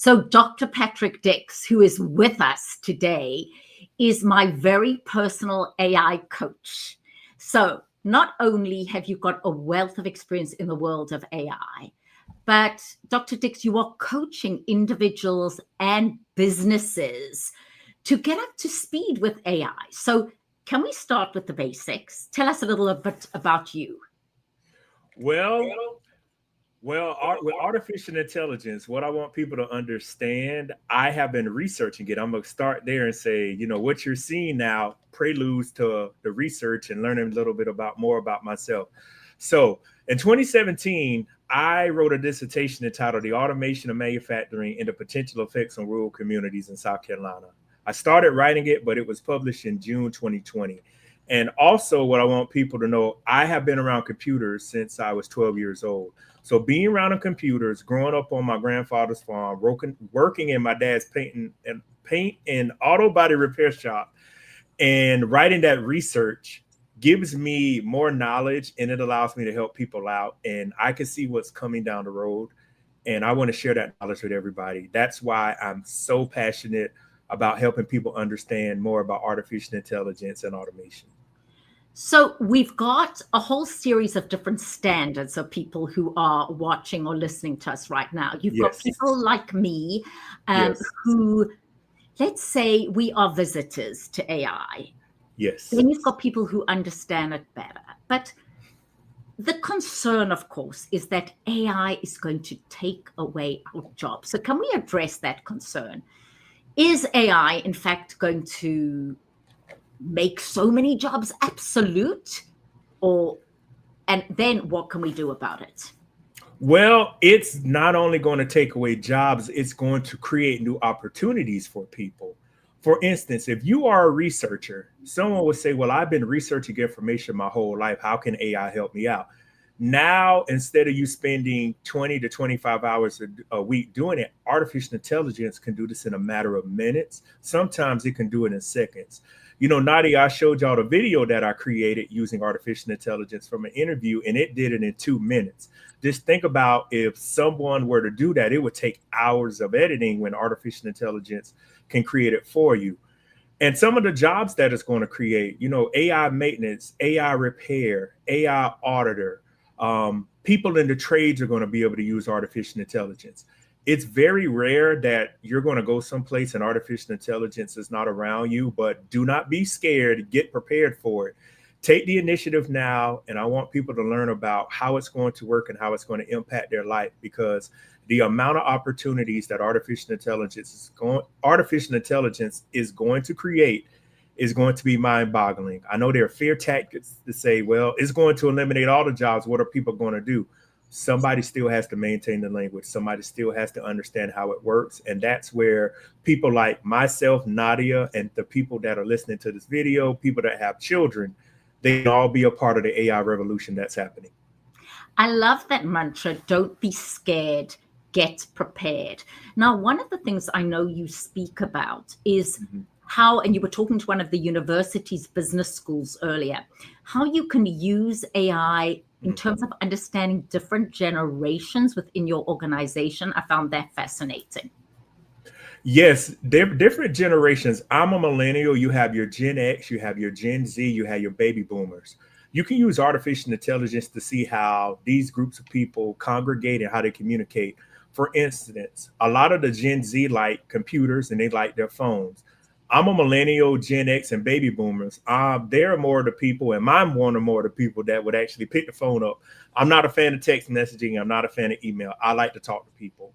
So Dr. Patrick Dix, who is with us today, is my very personal AI coach. So not only have you got a wealth of experience in the world of AI, but Dr. Dix, you are coaching individuals and businesses to get up to speed with AI. So can we start with the basics? Tell us a little bit about you. Well, with artificial intelligence, what I want people to understand, I have been researching it. I'm gonna start there and say, what you're seeing now preludes to the research and learning a little bit about more about myself. So in 2017, I wrote a dissertation entitled "The Automation of Manufacturing and the Potential Effects on Rural Communities in South Carolina." I started writing it, but it was published in June 2020. And also, what I want people to know, I have been around computers since I was 12 years old. So being around computers, growing up on my grandfather's farm, working in my dad's paint and auto body repair shop, and writing that research gives me more knowledge, and it allows me to help people out. And I can see what's coming down the road, and I want to share that knowledge with everybody. That's why I'm so passionate about helping people understand more about artificial intelligence and automation. So we've got a whole series of different standards of people who are watching or listening to us right now. You've got Yes. people like me Yes. who, let's say, we are visitors to AI. Yes. Then you've got people who understand it better. But the concern, of course, is that AI is going to take away our jobs. So can we address that concern? Is AI, in fact, going to make so many jobs absolute? And then what can we do about it? Well, it's not only going to take away jobs, it's going to create new opportunities for people. For instance, if you are a researcher, someone would say, well, I've been researching information my whole life. How can AI help me out? Now, instead of you spending 20 to 25 hours a week doing it, artificial intelligence can do this in a matter of minutes. Sometimes it can do it in seconds. Nadia, I showed y'all the video that I created using artificial intelligence from an interview, and it did it in 2 minutes. Just think about if someone were to do that, it would take hours of editing when artificial intelligence can create it for you. And some of the jobs that it's going to create, AI maintenance, AI repair, AI auditor, people in the trades are going to be able to use artificial intelligence. It's very rare that you're going to go someplace and artificial intelligence is not around you, but do not be scared. Get prepared for it. Take the initiative now, and I want people to learn about how it's going to work and how it's going to impact their life, because the amount of opportunities that artificial intelligence is going to create is going to be mind-boggling. I know there are fear tactics to say, well, it's going to eliminate all the jobs. What are people going to do? Somebody still has to maintain the language. Somebody still has to understand how it works. And that's where people like myself, Nadia, and the people that are listening to this video, people that have children, they can all be a part of the AI revolution that's happening. I love that mantra, don't be scared, get prepared. Now, one of the things I know you speak about is how, and you were talking to one of the university's business schools earlier, how you can use AI in terms of understanding different generations within your organization. I found that fascinating. Yes, different generations. I'm a millennial. You have your Gen X, you have your Gen Z, you have your baby boomers. You can use artificial intelligence to see how these groups of people congregate and how they communicate. For instance, a lot of the Gen Z like computers and they like their phones. I'm a millennial, Gen X, and baby boomers. They're more of the people, and I'm one or more of the people that would actually pick the phone up. I'm not a fan of text messaging. I'm not a fan of email. I like to talk to people.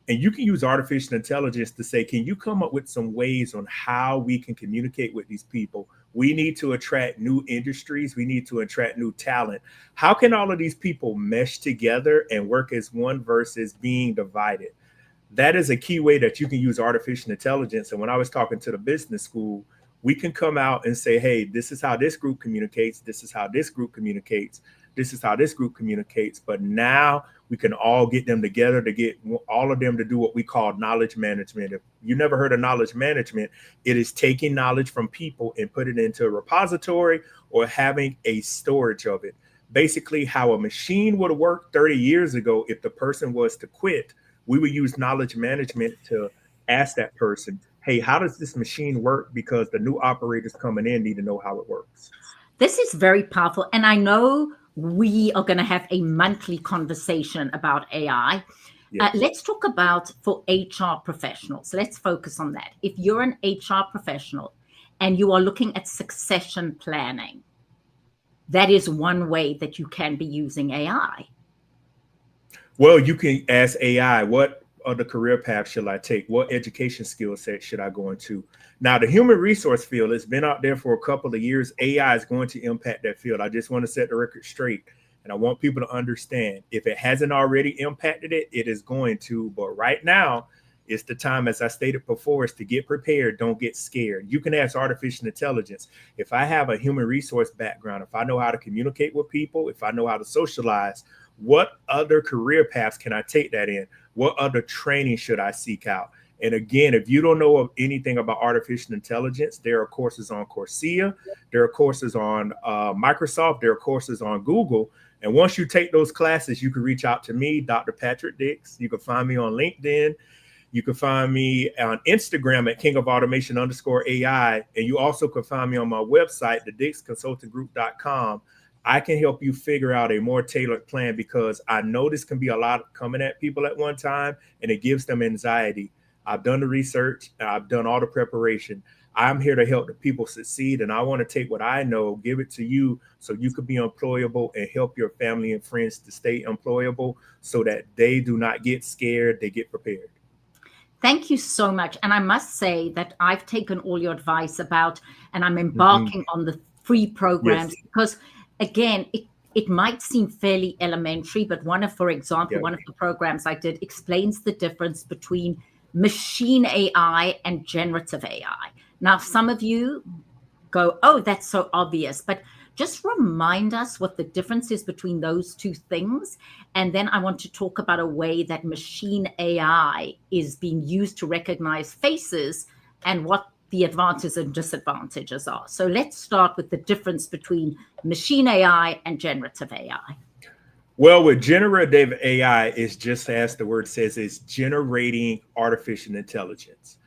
And you can use artificial intelligence to say, can you come up with some ways on how we can communicate with these people? We need to attract new industries. We need to attract new talent. How can all of these people mesh together and work as one versus being divided? That is a key way that you can use artificial intelligence. And when I was talking to the business school, we can come out and say, hey, this is how this group communicates. This is how this group communicates. This is how this group communicates. But now we can all get them together to get all of them to do what we call knowledge management. If you never heard of knowledge management, it is taking knowledge from people and put it into a repository or having a storage of it. Basically, how a machine would work 30 years ago, if the person was to quit, we would use knowledge management to ask that person, hey, how does this machine work? Because the new operators coming in need to know how it works. This is very powerful. And I know we are going to have a monthly conversation about AI. Yes. Let's talk about for HR professionals. Let's focus on that. If you're an HR professional and you are looking at succession planning, that is one way that you can be using AI. Well, you can ask AI, what other career path should I take? What education skill set should I go into? Now, the human resource field has been out there for a couple of years. AI is going to impact that field. I just want to set the record straight. And I want people to understand, if it hasn't already impacted it, it is going to. But right now, it's the time, as I stated before, is to get prepared. Don't get scared. You can ask artificial intelligence. If I have a human resource background, if I know how to communicate with people, if I know how to socialize, what other career paths can I take that in? What other training should I seek out? And again, if you don't know of anything about artificial intelligence, there are courses on Coursera, there are courses on Microsoft, there are courses on Google. And once you take those classes, you can reach out to me, Dr. Patrick Dix. You can find me on LinkedIn. You can find me on Instagram at kingofautomation_AI. And you also can find me on my website, thedixconsultinggroup.com. I can help you figure out a more tailored plan, because I know this can be a lot coming at people at one time, and it gives them anxiety. I've done the research. I've done all the preparation. I'm here to help the people succeed, and I want to take what I know, give it to you so you could be employable and help your family and friends to stay employable so that they do not get scared, they get prepared. Thank you so much. And I must say that I've taken all your advice about, and I'm embarking on the free programs, because again, it might seem fairly elementary, but for example, one of the programs I did explains the difference between machine AI and generative AI. Now, some of you go, oh, that's so obvious, but just remind us what the difference is between those two things. And then I want to talk about a way that machine AI is being used to recognize faces and what the advantages and disadvantages are. So let's start with the difference between machine AI and generative AI. Well, with generative AI, it's just as the word says, it's generating artificial intelligence.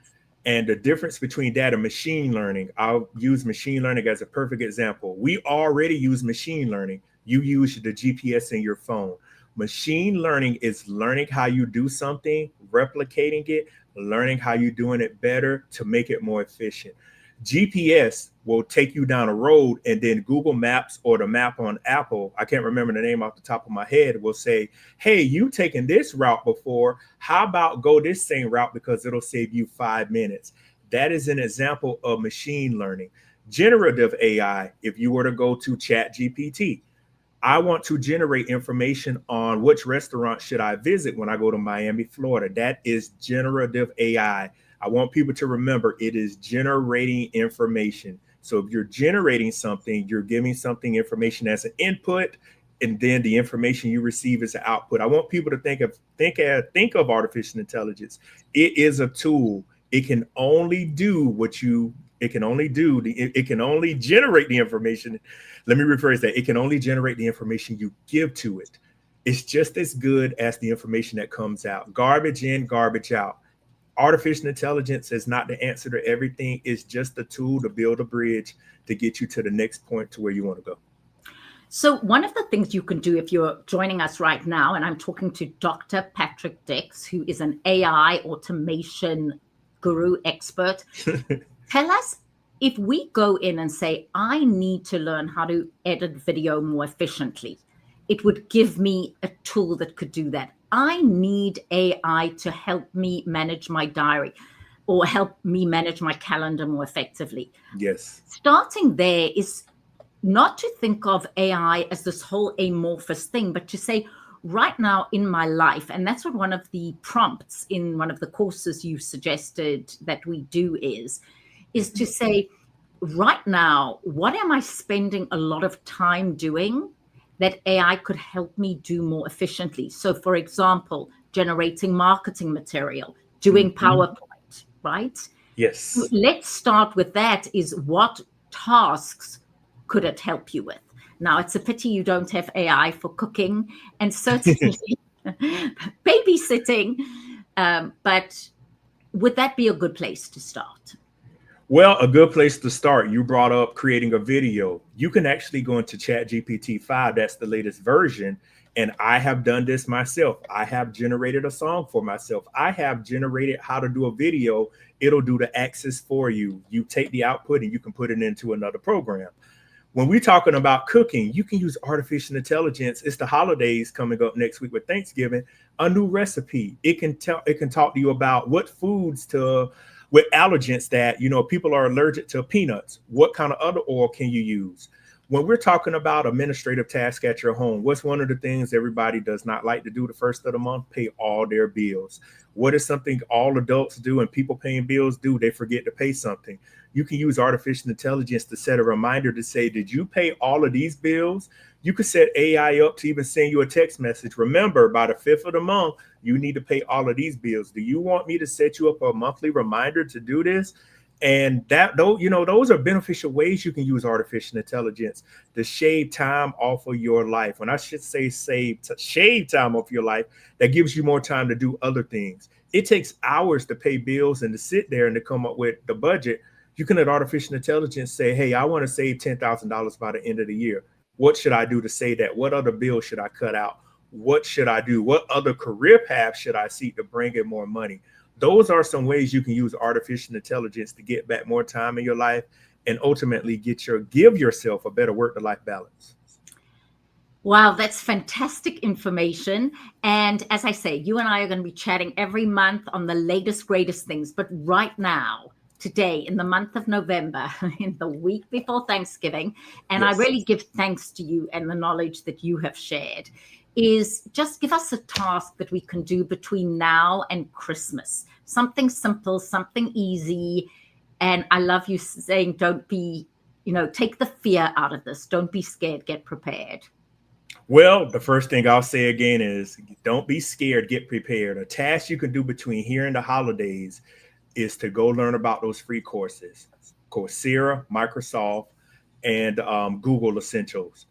And the difference between that and machine learning, I'll use machine learning as a perfect example. We already use machine learning. You use the GPS in your phone. Machine learning is learning how you do something, replicating it, learning how you're doing it better to make it more efficient. GPS will take you down a road, and then Google Maps or the map on Apple, I can't remember the name off the top of my head, will say, hey, you've taken this route before. How about go this same route, because it'll save you 5 minutes. That is an example of machine learning. Generative AI, if you were to go to ChatGPT, I want to generate information on which restaurant should I visit when I go to Miami, Florida. That is generative AI. I want people to remember it is generating information. So if you're generating something, you're giving something information as an input, and then the information you receive as an output. I want people to think of artificial intelligence. It is a tool. It can only do what it can only generate the information. Let me rephrase that. It can only generate the information you give to it. It's just as good as the information that comes out. Garbage in, garbage out. Artificial intelligence is not the answer to everything. It's just a tool to build a bridge to get you to the next point to where you want to go. So one of the things you can do if you're joining us right now, and I'm talking to Dr. Patrick Dix, who is an AI automation guru expert. Tell us, if we go in and say, I need to learn how to edit video more efficiently, it would give me a tool that could do that. I need AI to help me manage my diary or help me manage my calendar more effectively. Yes. Starting there is not to think of AI as this whole amorphous thing, but to say, right now in my life, and that's what one of the prompts in one of the courses you suggested that we do is to say, right now, what am I spending a lot of time doing that AI could help me do more efficiently? So, for example, generating marketing material, doing PowerPoint, right? Yes. So let's start with that. Is what tasks could it help you with? Now, it's a pity you don't have AI for cooking and certainly babysitting, But would that be a good place to start? Well, a good place to start. You brought up creating a video. You can actually go into ChatGPT 5. That's the latest version. And I have done this myself. I have generated a song for myself. I have generated how to do a video. It'll do the access for you. You take the output and you can put it into another program. When we're talking about cooking, you can use artificial intelligence. It's the holidays coming up next week with Thanksgiving. A new recipe. It can talk to you about what foods to with allergens that people are allergic to peanuts. What kind of other oil can you use? When we're talking about administrative tasks at your home, what's one of the things everybody does not like to do the first of the month? Pay all their bills. What is something all adults do and people paying bills do? They forget to pay something. You can use artificial intelligence to set a reminder to say, did you pay all of these bills? You could set AI up to even send you a text message. Remember, by the 5th of the month, you need to pay all of these bills. Do you want me to set you up a monthly reminder to do this? And those are beneficial ways you can use artificial intelligence to shave time off of your life. When I should say shave time off your life, that gives you more time to do other things. It takes hours to pay bills and to sit there and to come up with the budget. You can let artificial intelligence say, hey, I want to save $10,000 by the end of the year. What should I do to say that? What other bills should I cut out? What should I do? What other career path should I seek to bring in more money? Those are some ways you can use artificial intelligence to get back more time in your life and ultimately give yourself a better work-to-life balance. Wow, that's fantastic information. And as I say, you and I are going to be chatting every month on the latest, greatest things. But right now, today, in the month of November, in the week before Thanksgiving, and Yes. I really give thanks to you and the knowledge that you have shared, is just give us a task that we can do between now and Christmas. Something simple, something easy. And I love you saying, don't be, take the fear out of this. Don't be scared, get prepared. Well, the first thing I'll say again is don't be scared, get prepared. A task you can do between here and the holidays is to go learn about those free courses, Coursera, Microsoft, and Google Essentials.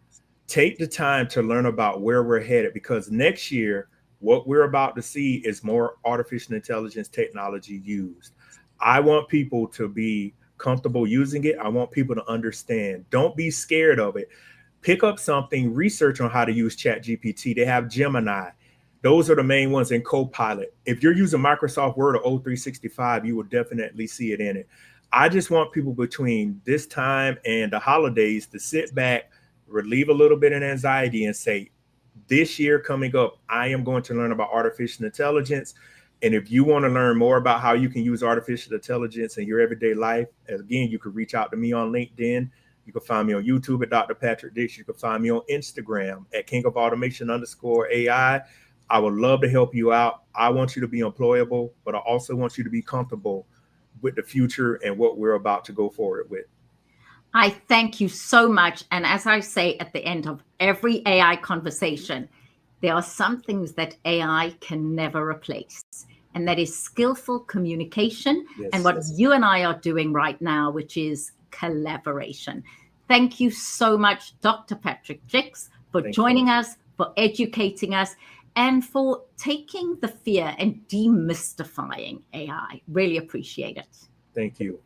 Take the time to learn about where we're headed, because next year, what we're about to see is more artificial intelligence technology used. I want people to be comfortable using it. I want people to understand. Don't be scared of it. Pick up something, research on how to use ChatGPT. They have Gemini. Those are the main ones in Copilot. If you're using Microsoft Word or O365, you will definitely see it in it. I just want people between this time and the holidays to sit back, relieve a little bit of anxiety and say, this year coming up, I am going to learn about artificial intelligence. And if you want to learn more about how you can use artificial intelligence in your everyday life, again, you can reach out to me on LinkedIn. You can find me on YouTube at Dr. Patrick Dix. You can find me on Instagram at KingofAutomation_AI. I would love to help you out. I want you to be employable, but I also want you to be comfortable with the future and what we're about to go forward with. I thank you so much. And as I say at the end of every AI conversation, there are some things that AI can never replace. And that is skillful communication and what you and I are doing right now, which is collaboration. Thank you so much, Dr. Patrick Dix, for joining us, for educating us, and for taking the fear and demystifying AI. Really appreciate it. Thank you.